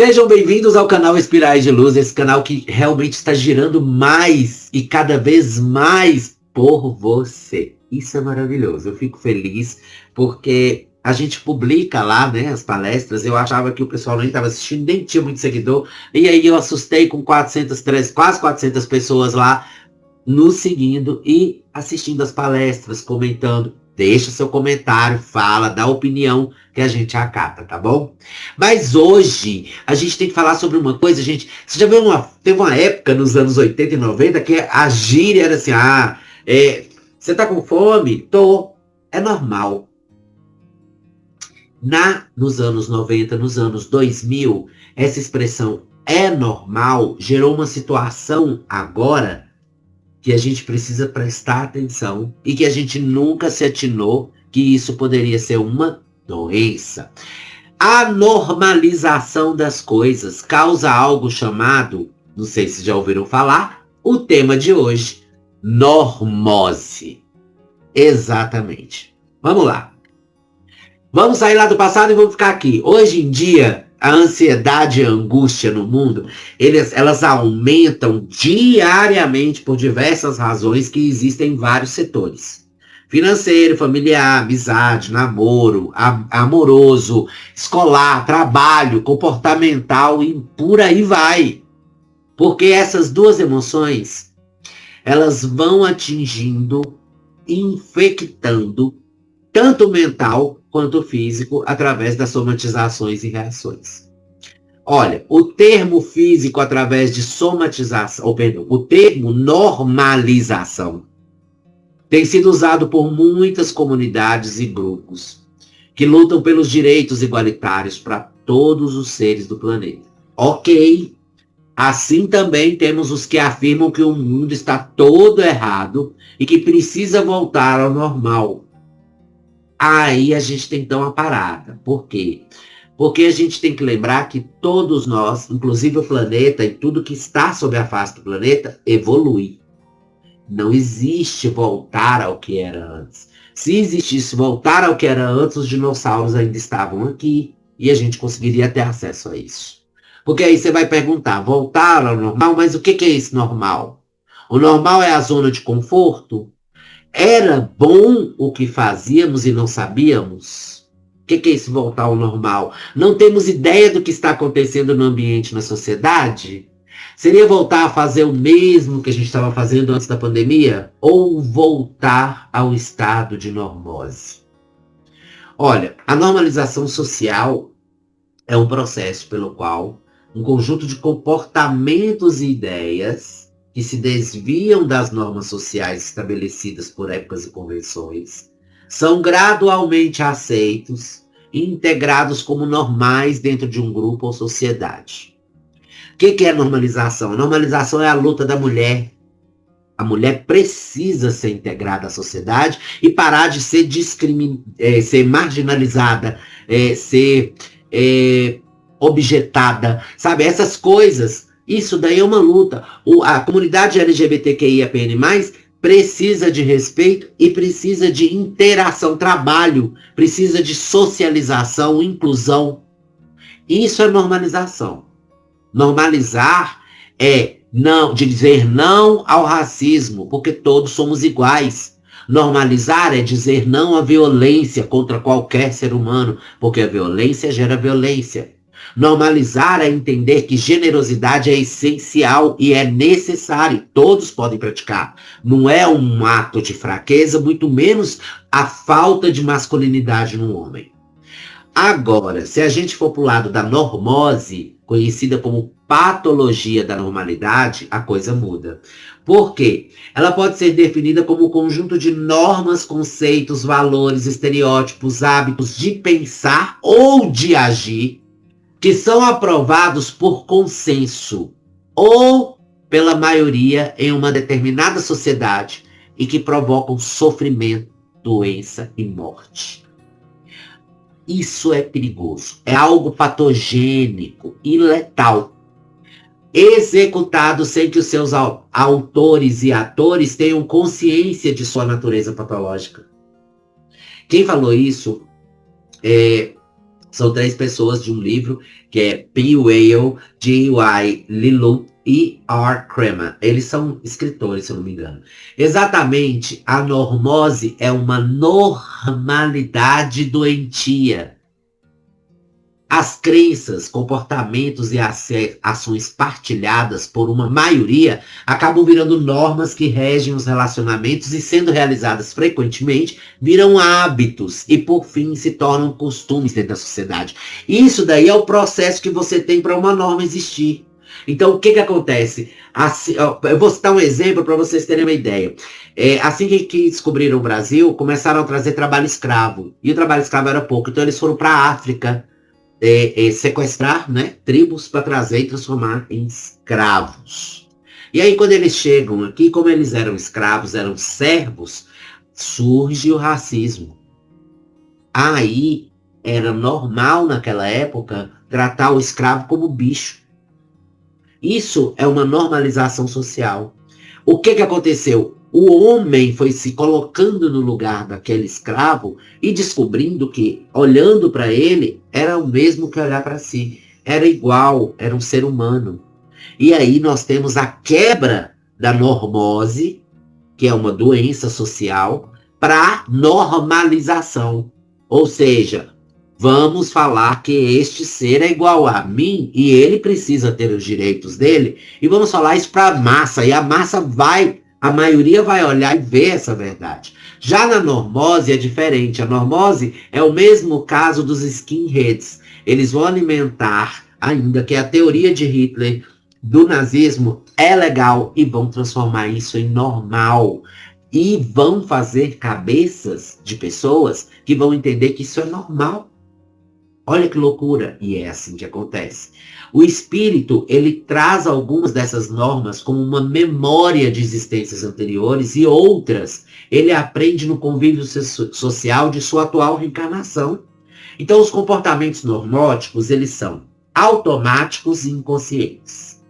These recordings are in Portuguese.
Sejam bem-vindos ao canal Espirais de Luz, esse canal que realmente está girando mais e cada vez mais por você. Isso é maravilhoso, eu fico feliz porque a gente publica lá, né, as palestras. Eu achava que o pessoal nem estava assistindo, nem tinha muito seguidor, e aí eu assustei com 403, quase 400 pessoas lá nos seguindo e assistindo as palestras, comentando. Deixa seu comentário, fala, dá opinião que a gente acata, tá bom? Mas hoje a gente tem que falar sobre uma coisa, gente. Você já viu teve uma época nos anos 80 e 90 que a gíria era assim: você tá com fome? Tô. É normal. Nos anos 90, nos anos 2000, essa expressão é normal gerou uma situação agora que a gente precisa prestar atenção e que a gente nunca se atinou que isso poderia ser uma doença. A normalização das coisas causa algo chamado, não sei se já ouviram falar, o tema de hoje, normose. Exatamente. Vamos lá. Vamos sair lá do passado e vamos ficar aqui. Hoje em dia, a ansiedade e a angústia no mundo, elas aumentam diariamente por diversas razões que existem em vários setores. Financeiro, familiar, amizade, namoro, amoroso, escolar, trabalho, comportamental e por aí vai. Porque essas duas emoções, elas vão atingindo, infectando, tanto o mental quanto o físico, através das somatizações e reações. Olha, o termo físico através de somatização, o termo normalização, tem sido usado por muitas comunidades e grupos que lutam pelos direitos igualitários para todos os seres do planeta. Ok, assim também temos os que afirmam que o mundo está todo errado e que precisa voltar ao normal. Aí a gente tem então a parada. Por quê? Porque a gente tem que lembrar que todos nós, inclusive o planeta e tudo que está sob a face do planeta, evolui. Não existe voltar ao que era antes. Se existisse voltar ao que era antes, os dinossauros ainda estavam aqui e a gente conseguiria ter acesso a isso. Porque aí você vai perguntar, voltar ao normal, mas o que é esse normal? O normal é a zona de conforto? Era bom o que fazíamos e não sabíamos? O que é esse voltar ao normal? Não temos ideia do que está acontecendo no ambiente, na sociedade? Seria voltar a fazer o mesmo que a gente estava fazendo antes da pandemia? Ou voltar ao estado de normose? Olha, a normalização social é um processo pelo qual um conjunto de comportamentos e ideias que se desviam das normas sociais estabelecidas por épocas e convenções, são gradualmente aceitos e integrados como normais dentro de um grupo ou sociedade. O que é normalização? Normalização é a luta da mulher. A mulher precisa ser integrada à sociedade e parar de ser ser marginalizada, ser objetada, sabe? Essas coisas. Isso daí é uma luta. A comunidade LGBTQIAPN+, precisa de respeito e precisa de interação, trabalho, precisa de socialização, inclusão. Isso é normalização. Normalizar é dizer não ao racismo, porque todos somos iguais. Normalizar é dizer não à violência contra qualquer ser humano, porque a violência gera violência. Normalizar é entender que generosidade é essencial e é necessário. Todos podem praticar. Não é um ato de fraqueza, muito menos a falta de masculinidade no homem. Agora, se a gente for para o lado da normose, conhecida como patologia da normalidade, a coisa muda. Por quê? Ela pode ser definida como um conjunto de normas, conceitos, valores, estereótipos, hábitos de pensar ou de agir que são aprovados por consenso ou pela maioria em uma determinada sociedade e que provocam sofrimento, doença e morte. Isso é perigoso, é algo patogênico e letal, executado sem que os seus autores e atores tenham consciência de sua natureza patológica. Quem falou isso São 3 pessoas de um livro que é P. Weil, G.Y. Lilou e R. Kremer. Eles são escritores, se eu não me engano. Exatamente, a normose é uma normalidade doentia. As crenças, comportamentos e ações partilhadas por uma maioria acabam virando normas que regem os relacionamentos e, sendo realizadas frequentemente, viram hábitos e, por fim, se tornam costumes dentro da sociedade. Isso daí é o processo que você tem para uma norma existir. Então, o que acontece? Assim, eu vou citar um exemplo para vocês terem uma ideia. Assim que descobriram o Brasil, começaram a trazer trabalho escravo. E o trabalho escravo era pouco, então eles foram para a África, sequestrar, né, tribos para trazer e transformar em escravos. E aí quando eles chegam aqui, como eles eram escravos, eram servos, surge o racismo. Aí era normal naquela época tratar o escravo como bicho. Isso é uma normalização social. O que aconteceu? O homem foi se colocando no lugar daquele escravo e descobrindo que, olhando para ele, era o mesmo que olhar para si. Era igual, era um ser humano. E aí nós temos a quebra da normose, que é uma doença social, para normalização. Ou seja, vamos falar que este ser é igual a mim e ele precisa ter os direitos dele. E vamos falar isso para a massa. E a massa a maioria vai olhar e ver essa verdade. Já na normose é diferente. A normose é o mesmo caso dos skinheads. Eles vão alimentar, ainda que a teoria de Hitler do nazismo é legal, e vão transformar isso em normal. E vão fazer cabeças de pessoas que vão entender que isso é normal. Olha que loucura. E é assim que acontece. O espírito, ele traz algumas dessas normas como uma memória de existências anteriores e outras ele aprende no convívio social de sua atual reencarnação. Então, os comportamentos normóticos, eles são automáticos e inconscientes.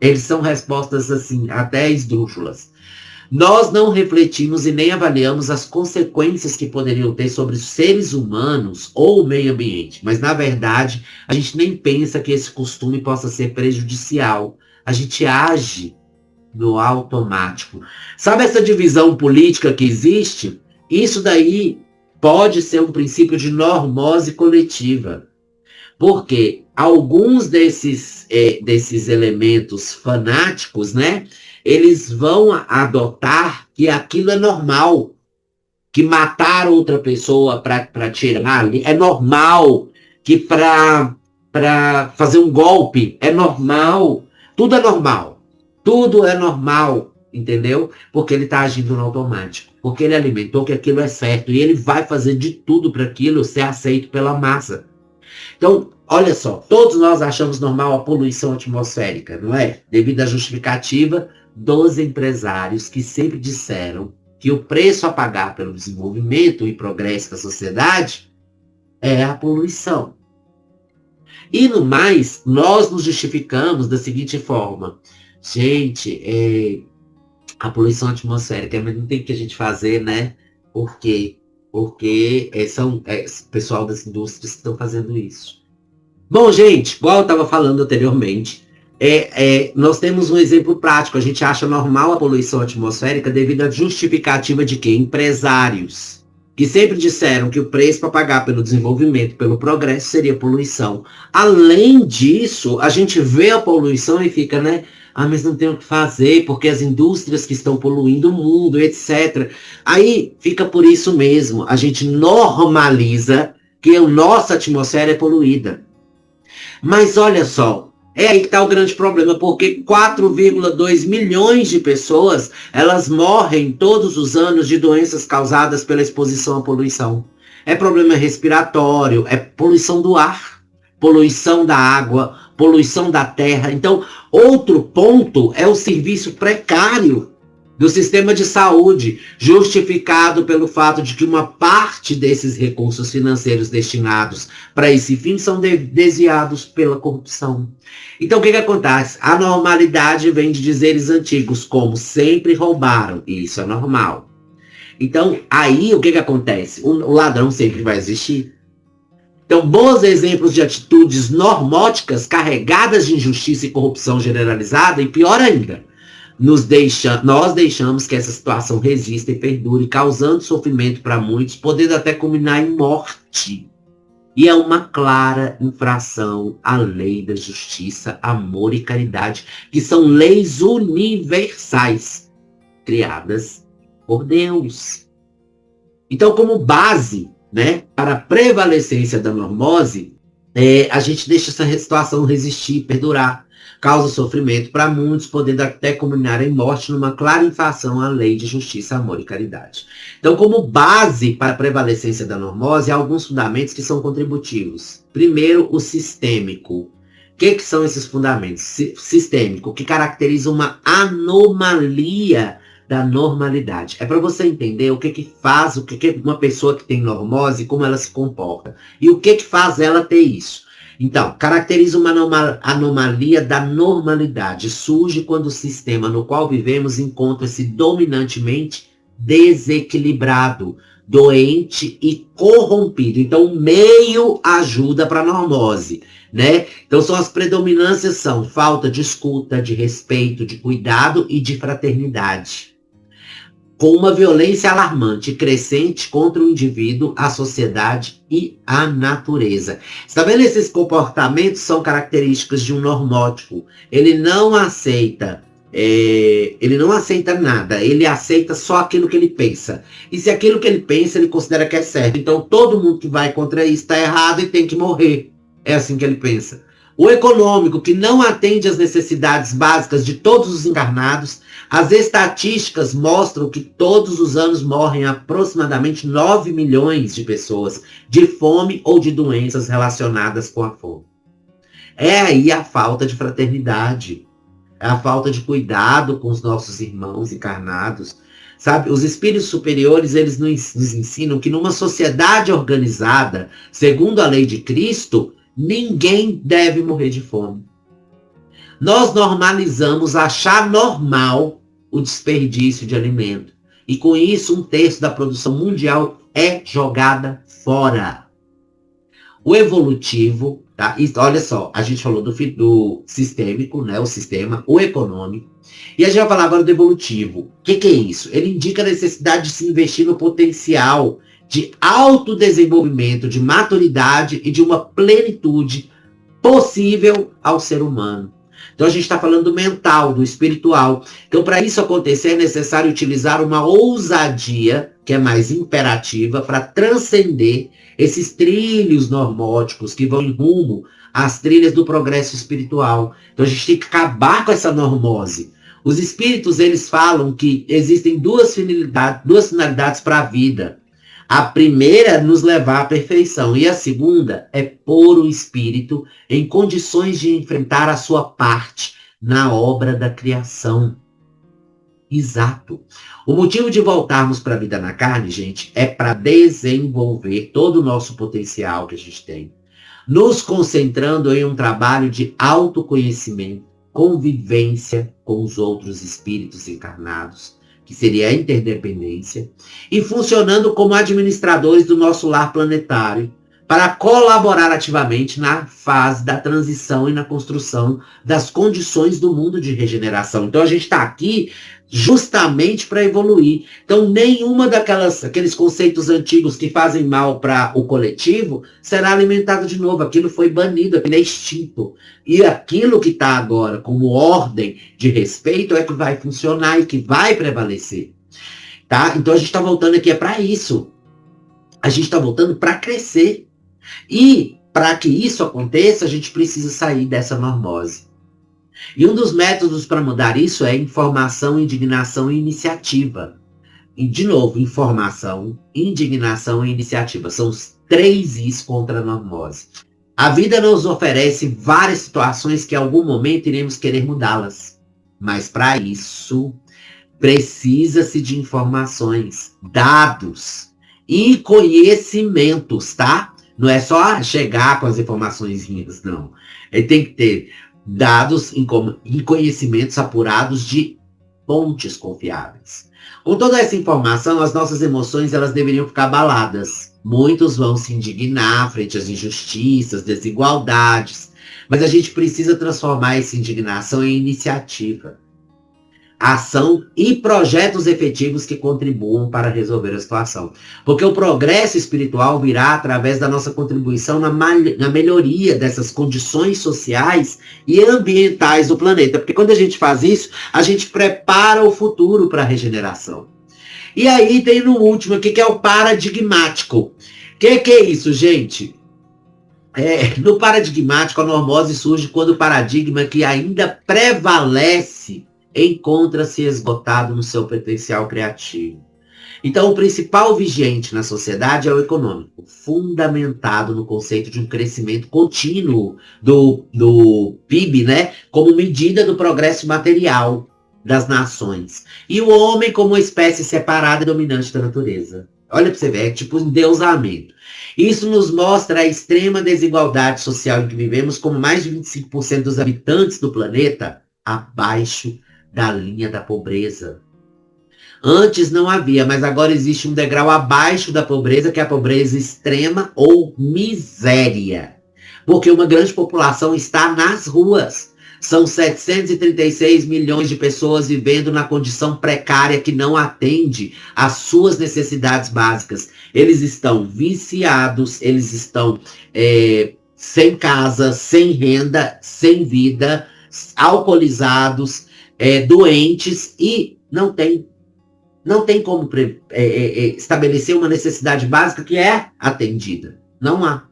Eles são respostas, assim, até esdrúxulas. Nós não refletimos e nem avaliamos as consequências que poderiam ter sobre os seres humanos ou o meio ambiente. Mas, na verdade, a gente nem pensa que esse costume possa ser prejudicial. A gente age no automático. Sabe essa divisão política que existe? Isso daí pode ser um princípio de normose coletiva. Porque alguns desses elementos fanáticos, né? Eles vão adotar que aquilo é normal, que matar outra pessoa para tirar é normal, que para fazer um golpe é normal, tudo é normal, entendeu? Porque ele está agindo no automático, porque ele alimentou que aquilo é certo e ele vai fazer de tudo para aquilo ser aceito pela massa. Então, olha só, todos nós achamos normal a poluição atmosférica, não é? Devido à justificativa dos empresários que sempre disseram que o preço a pagar pelo desenvolvimento e progresso da sociedade é a poluição. E no mais, nós nos justificamos da seguinte forma: gente, a poluição atmosférica, mas não tem o que a gente fazer, né? Por quê? Porque são o pessoal das indústrias que estão fazendo isso. Bom, gente, igual eu estava falando anteriormente, nós temos um exemplo prático. A gente acha normal a poluição atmosférica devido à justificativa de quê? Empresários, que sempre disseram que o preço para pagar pelo desenvolvimento, pelo progresso, seria poluição. Além disso, a gente vê a poluição e fica, né? Ah, mas não tem o que fazer, porque as indústrias que estão poluindo o mundo, etc. Aí fica por isso mesmo. A gente normaliza que a nossa atmosfera é poluída. Mas olha só, é aí que está o grande problema, porque 4,2 milhões de pessoas, elas morrem todos os anos de doenças causadas pela exposição à poluição. É problema respiratório, é poluição do ar, poluição da água, poluição da terra. Então, outro ponto é o serviço precário do sistema de saúde, justificado pelo fato de que uma parte desses recursos financeiros destinados para esse fim são desviados pela corrupção. Então, o que acontece? A normalidade vem de dizeres antigos, como sempre roubaram, e isso é normal. Então, aí o que acontece? O ladrão sempre vai existir. Então, bons exemplos de atitudes normóticas carregadas de injustiça e corrupção generalizada, e pior ainda, nós deixamos que essa situação resista e perdure, causando sofrimento para muitos, podendo até culminar em morte. E é uma clara infração à lei da justiça, amor e caridade, que são leis universais, criadas por Deus. Então, como base, né, para a prevalecência da normose, a gente deixa essa situação resistir, perdurar, causa sofrimento para muitos, podendo até culminar em morte, numa clara infração à lei de justiça, amor e caridade. Então, como base para a prevalecência da normose, há alguns fundamentos que são contributivos. Primeiro, o sistêmico. O que são esses fundamentos? Sistêmico, que caracteriza uma anomalia da normalidade. É para você entender o que faz, o que uma pessoa que tem normose, como ela se comporta. E o que faz ela ter isso. Então, caracteriza uma anomalia da normalidade. Surge quando o sistema no qual vivemos encontra-se dominantemente desequilibrado, doente e corrompido. Então, o meio ajuda para a normose, né? Então, as predominâncias são falta de escuta, de respeito, de cuidado e de fraternidade, com uma violência alarmante e crescente contra o indivíduo, a sociedade e a natureza. Está vendo? Esses comportamentos são características de um normótico. Ele não aceita nada, ele aceita só aquilo que ele pensa. E se aquilo que ele pensa, ele considera que é certo. Então, todo mundo que vai contra isso está errado e tem que morrer. É assim que ele pensa. O econômico, que não atende às necessidades básicas de todos os encarnados. As estatísticas mostram que todos os anos morrem aproximadamente 9 milhões de pessoas de fome ou de doenças relacionadas com a fome. É aí a falta de fraternidade, é a falta de cuidado com os nossos irmãos encarnados. Sabe, os espíritos superiores, eles nos ensinam que numa sociedade organizada, segundo a lei de Cristo, ninguém deve morrer de fome. Nós normalizamos achar normal o desperdício de alimento. E com isso, 1/3 da produção mundial é jogada fora. O evolutivo, tá? E olha só, a gente falou do sistêmico, né? O sistema, o econômico. E a gente vai falar agora do evolutivo. O que é isso? Ele indica a necessidade de se investir no potencial de autodesenvolvimento, de maturidade e de uma plenitude possível ao ser humano. Então a gente está falando do mental, do espiritual. Então, para isso acontecer, é necessário utilizar uma ousadia, que é mais imperativa, para transcender esses trilhos normóticos que vão em rumo às trilhas do progresso espiritual. Então a gente tem que acabar com essa normose. Os espíritos, eles falam que existem duas finalidades para a vida. A primeira é nos levar à perfeição e a segunda é pôr o espírito em condições de enfrentar a sua parte na obra da criação. Exato. O motivo de voltarmos para a vida na carne, gente, é para desenvolver todo o nosso potencial que a gente tem, nos concentrando em um trabalho de autoconhecimento, convivência com os outros espíritos encarnados, que seria a interdependência, e funcionando como administradores do nosso lar planetário, para colaborar ativamente na fase da transição e na construção das condições do mundo de regeneração. Então a gente está aqui justamente para evoluir. Então nenhuma aqueles conceitos antigos que fazem mal para o coletivo será alimentado de novo. Aquilo foi banido, aquilo é extinto. E aquilo que está agora como ordem de respeito é que vai funcionar e que vai prevalecer. Tá? Então a gente está voltando aqui para isso. A gente está voltando para crescer. E para que isso aconteça, a gente precisa sair dessa normose. E um dos métodos para mudar isso é informação, indignação e iniciativa. E, de novo, informação, indignação e iniciativa. São os 3 Is contra a normose. A vida nos oferece várias situações que em algum momento iremos querer mudá-las. Mas para isso, precisa-se de informações, dados e conhecimentos, tá? Não é só chegar com as informações, não. Ele tem que ter dados e conhecimentos apurados de fontes confiáveis. Com toda essa informação, as nossas emoções elas deveriam ficar abaladas. Muitos vão se indignar frente às injustiças, desigualdades, mas a gente precisa transformar essa indignação em iniciativa, ação e projetos efetivos que contribuam para resolver a situação. Porque o progresso espiritual virá através da nossa contribuição na melhoria dessas condições sociais e ambientais do planeta. Porque quando a gente faz isso, a gente prepara o futuro para a regeneração. E aí tem no último aqui, que é o paradigmático. O que é isso, gente? No paradigmático, a normose surge quando o paradigma que ainda prevalece encontra-se esgotado no seu potencial criativo. Então, o principal vigente na sociedade é o econômico, fundamentado no conceito de um crescimento contínuo do PIB, né, como medida do progresso material das nações. E o homem como uma espécie separada e dominante da natureza. Olha para você ver, é tipo um endeusamento. Isso nos mostra a extrema desigualdade social em que vivemos, como mais de 25% dos habitantes do planeta abaixo da linha da pobreza. Antes não havia, mas agora existe um degrau abaixo da pobreza, que é a pobreza extrema ou miséria. Porque uma grande população está nas ruas. São 736 milhões de pessoas vivendo na condição precária que não atende às suas necessidades básicas. Eles estão viciados, eles estão sem casa, sem renda, sem vida, alcoolizados, doentes e não tem como estabelecer uma necessidade básica que é atendida. Não há.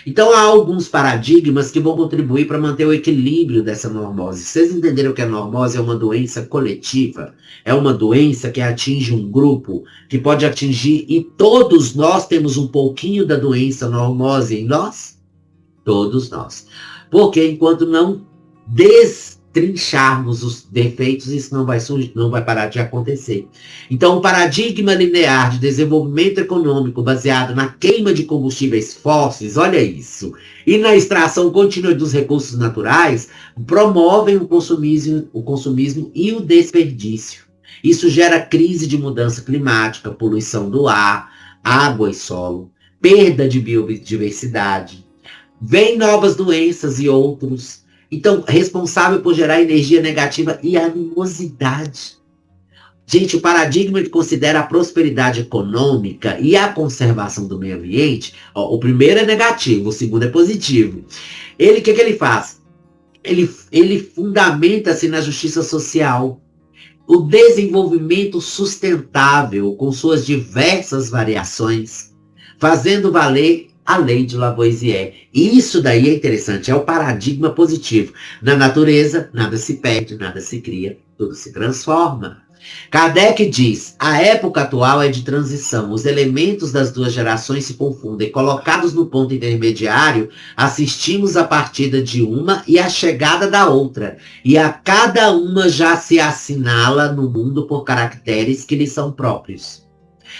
Então há alguns paradigmas que vão contribuir para manter o equilíbrio dessa normose. Vocês entenderam que a normose é uma doença coletiva? É uma doença que atinge um grupo, que pode atingir, e todos nós temos um pouquinho da doença normose em nós? Todos nós. Porque enquanto não destrincharmos os defeitos, isso não vai parar de acontecer. Então, o paradigma linear de desenvolvimento econômico baseado na queima de combustíveis fósseis, olha isso, e na extração contínua dos recursos naturais, promovem o consumismo e o desperdício. Isso gera crise de mudança climática, poluição do ar, água e solo, perda de biodiversidade. Vêm novas doenças e outros. Então, responsável por gerar energia negativa e animosidade. Gente, o paradigma que considera a prosperidade econômica e a conservação do meio ambiente, o primeiro é negativo, o segundo é positivo. O que ele faz? Ele fundamenta-se na justiça social, o desenvolvimento sustentável com suas diversas variações, fazendo valer a lei de Lavoisier. E isso daí é interessante, é o paradigma positivo. Na natureza, nada se perde, nada se cria, tudo se transforma. Kardec diz, a época atual é de transição, os elementos das duas gerações se confundem. Colocados no ponto intermediário, assistimos a partida de uma e a chegada da outra. E a cada uma já se assinala no mundo por caracteres que lhe são próprios.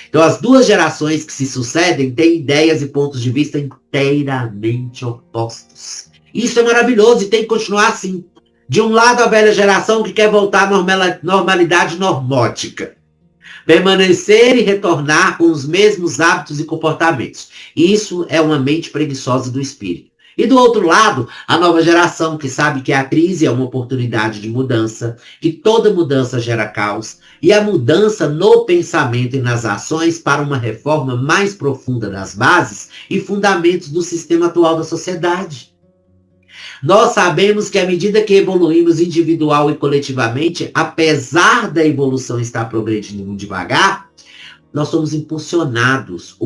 Então, as duas gerações que se sucedem têm ideias e pontos de vista inteiramente opostos. Isso é maravilhoso e tem que continuar assim. De um lado, a velha geração que quer voltar à normalidade normótica. Permanecer e retornar com os mesmos hábitos e comportamentos. Isso é uma mente preguiçosa do espírito. E do outro lado, a nova geração que sabe que a crise é uma oportunidade de mudança, que toda mudança gera caos, e a mudança no pensamento e nas ações para uma reforma mais profunda das bases e fundamentos do sistema atual da sociedade. Nós sabemos que à medida que evoluímos individual e coletivamente, apesar da evolução estar progredindo devagar, nós somos impulsionados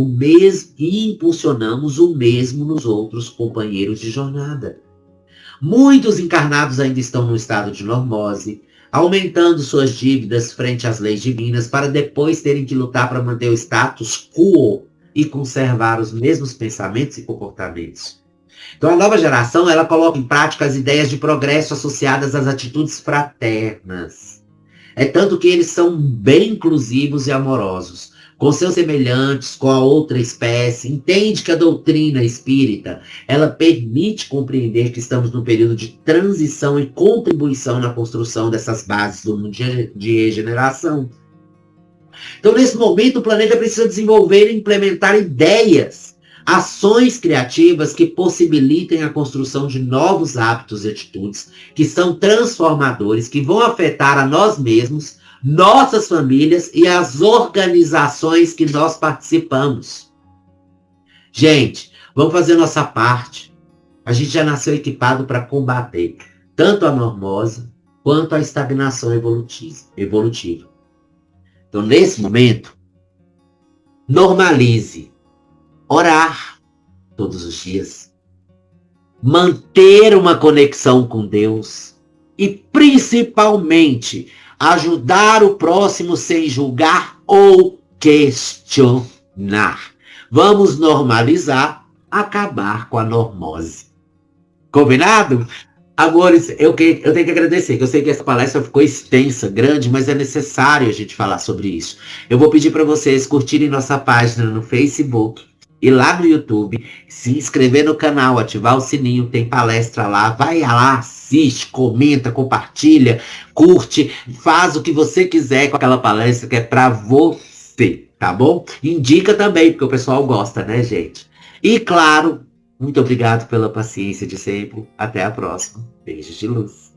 e impulsionamos o mesmo nos outros companheiros de jornada. Muitos encarnados ainda estão no estado de normose, aumentando suas dívidas frente às leis divinas para depois terem que lutar para manter o status quo e conservar os mesmos pensamentos e comportamentos. Então a nova geração, ela coloca em prática as ideias de progresso associadas às atitudes fraternas. É tanto que eles são bem inclusivos e amorosos, com seus semelhantes, com a outra espécie. Entende que a doutrina espírita, ela permite compreender que estamos num período de transição e contribuição na construção dessas bases do mundo de regeneração. Então, nesse momento, o planeta precisa desenvolver e implementar ideias, ações criativas que possibilitem a construção de novos hábitos e atitudes que são transformadores, que vão afetar a nós mesmos, nossas famílias e as organizações que nós participamos. Gente, vamos fazer nossa parte. A gente já nasceu equipado para combater tanto a normose quanto a estagnação evolutiva. Então, nesse momento, normalize orar todos os dias, manter uma conexão com Deus e, principalmente, ajudar o próximo sem julgar ou questionar. Vamos normalizar, acabar com a normose. Combinado? Amores, eu tenho que agradecer, que eu sei que essa palestra ficou extensa, grande, mas é necessário a gente falar sobre isso. Eu vou pedir para vocês curtirem nossa página no Facebook e lá no YouTube, se inscrever no canal, ativar o sininho, tem palestra lá, vai lá, assiste, comenta, compartilha, curte, faz o que você quiser com aquela palestra que é para você, tá bom? Indica também, porque o pessoal gosta, né, gente? E claro, muito obrigado pela paciência de sempre. Até a próxima. Beijos de luz.